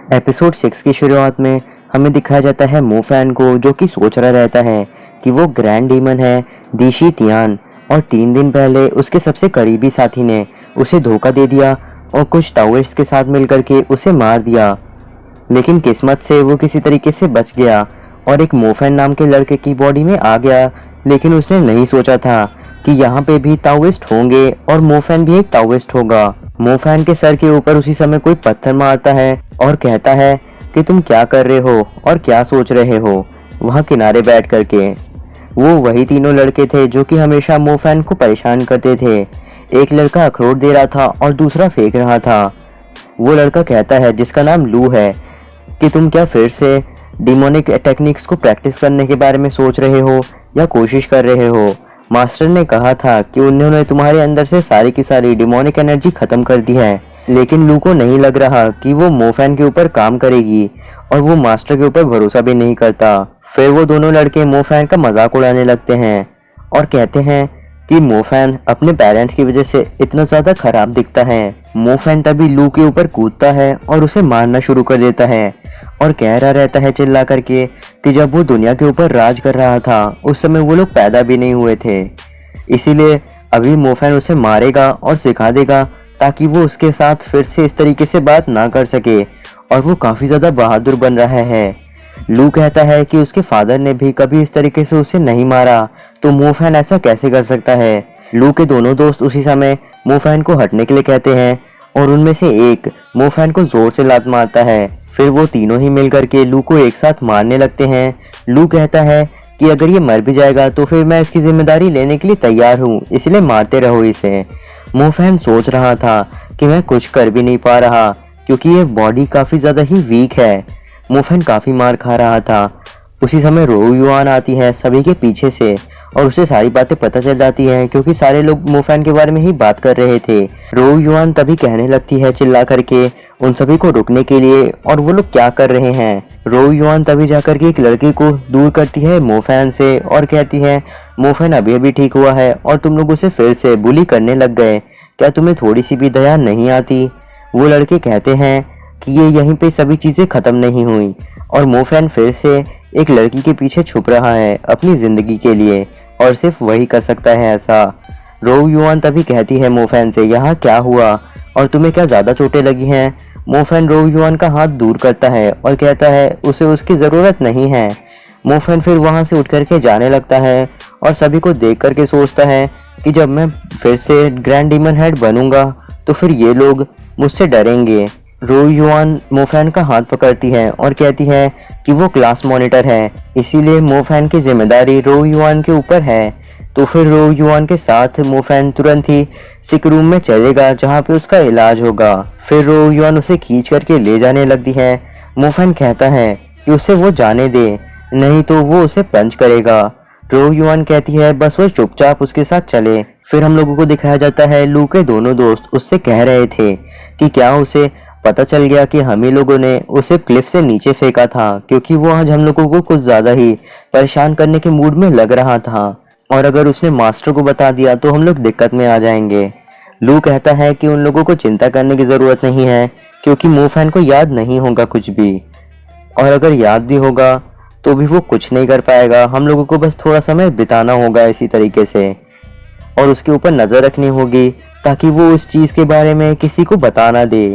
Episode 6 की शुरुआत में हमें दिखाया जाता है मोफैन को, जो कि सोच रहा रहता है कि वो ग्रैंड डीमन है दीशी तियान, और 3 दिन पहले उसके सबसे करीबी साथी ने उसे धोखा दे दिया और कुछ ताओइस्ट के साथ मिलकर के उसे मार दिया। लेकिन किस्मत से वो किसी तरीके से बच गया और एक मोफैन नाम के लड़के की बॉडी में आ गया। लेकिन उसने नहीं सोचा था कि यहाँ पे भी ताओइस्ट होंगे और मोफैन भी एक ताओइस्ट होगा। मोफैन के सर के ऊपर उसी समय कोई पत्थर मारता है और कहता है कि तुम क्या कर रहे हो और क्या सोच रहे हो वहाँ किनारे बैठ करके। वो वही तीनों लड़के थे जो कि हमेशा मोफैन को परेशान करते थे। एक लड़का अखरोट दे रहा था और दूसरा फेंक रहा था। वो लड़का कहता है, जिसका नाम लू है, कि तुम क्या फिर से डिमोनिक टेक्निक्स को प्रैक्टिस करने के बारे में सोच रहे हो या कोशिश कर रहे हो। मास्टर ने कहा था कि उन्होंने तुम्हारे अंदर से सारी की सारी डिमोनिक एनर्जी खत्म कर दी है। लेकिन लू को नहीं लग रहा कि वो मोफैन के ऊपर काम करेगी और वो मास्टर के ऊपर भरोसा भी नहीं करता। फिर वो दोनों लड़के मोफैन का मजाक उड़ाने लगते हैं और कहते हैं कि मोफैन अपने पेरेंट्स की वजह से इतना ज्यादा खराब दिखता है। मोफैन तभी लू के ऊपर कूदता है और उसे मारना शुरू कर देता है और कह रहा रहता है चिल्ला करके कि जब वो दुनिया के ऊपर राज कर रहा था उस समय वो लोग पैदा भी नहीं हुए थे। इसीलिए अभी मोफैन उसे मारेगा और सिखा देगा ताकि वो उसके साथ फिर से इस तरीके से बात ना कर सके, और वो काफी ज्यादा बहादुर बन रहा है। लू कहता है कि उसके फादर ने भी कभी इस तरीके से उसे नहीं मारा, तो मोफैन ऐसा कैसे कर सकता है। लू के दोनों दोस्त उसी समय मोफैन को हटने के लिए कहते हैं और उनमें से एक मोफैन को जोर से लात मारता है। फिर वो तीनों ही मिलकर के लू को एक साथ मारने लगते हैं। लू कहता है कि अगर ये मर भी जाएगा तो फिर मैं इसकी जिम्मेदारी लेने के लिए तैयार हूँ, इसलिए मारते रहो इसे। मोफैन सोच रहा था कि मैं कुछ कर भी नहीं पा रहा क्योंकि ये बॉडी काफी ज्यादा ही वीक है। मोफैन काफी मार खा रहा था। उसी समय रोउ युआन आती है सभी के पीछे से और उसे सारी बातें पता चल जाती हैं क्योंकि सारे लोग मोफैन के बारे में ही बात कर रहे थे। रोउ युआन तभी कहने लगती है चिल्ला करके उन सभी को रुकने के लिए और वो लोग क्या कर रहे हैं। रोउ युआन तभी जाकर के एक लड़के को दूर करती है मोफैन से और कहती है, मोफैन अभी अभी ठीक हुआ है और तुम लोग उसे फिर से बुली करने लग गए, क्या तुम्हें थोड़ी सी भी दया नहीं आती। वो लड़के कहते हैं कि ये यहीं पे सभी चीजें खत्म नहीं हुई और मोफैन फिर से एक लड़की के पीछे छुप रहा है अपनी जिंदगी के लिए और सिर्फ वही कर सकता है ऐसा। रोउ युआन तभी कहती है मोफैन से, यहाँ क्या हुआ और तुम्हें क्या ज्यादा चोटें लगी हैं। मोफैन रोउ युआन का हाथ दूर करता है और कहता है उसे उसकी जरूरत नहीं है। मोफैन फिर वहां से उठ करके जाने लगता है और सभी को देख करके सोचता है कि जब मैं फिर से ग्रैंड डीमन हेड बनूंगा तो फिर ये लोग मुझसे डरेंगे। रोउ युआन मोफैन का हाथ पकड़ती है और कहती है कि वो क्लास मॉनिटर है, इसीलिए मोफैन की जिम्मेदारी रोउ युआन के ऊपर है। तो फिर रोउ युआन के साथ मोफैन तुरंत ही सिक रूम में चलेगा जहाँ पे उसका इलाज होगा। फिर रोउ युआन उसे खींच करके ले जाने लगती है। मोफैन कहता है कि उसे वो जाने दे, नहीं तो वो उसे पंच करेगा। रोउ युआन कहती है बस वो चुपचाप उसके साथ चले। फिर हम लोगों को दिखाया जाता है लू के दोनों दोस्त उससे कह रहे थे कि क्या उसे पता चल गया कि हम ही लोगों ने उसे क्लिफ से नीचे फेंका था, क्योंकि वो आज हम लोगों को कुछ ज्यादा ही परेशान करने के मूड में लग रहा था और अगर उसने मास्टर को बता दिया तो हम लोग दिक्कत में आ जाएंगे। लू कहता है कि उन लोगों को चिंता करने की जरूरत नहीं है क्योंकि मोफैन को याद नहीं होगा कुछ भी, और अगर याद भी होगा तो भी वो कुछ नहीं कर पाएगा। हम लोगों को बस थोड़ा समय बिताना होगा इसी तरीके से और उसके ऊपर नजर रखनी होगी ताकि वो उस चीज के बारे में किसी को बता ना दे।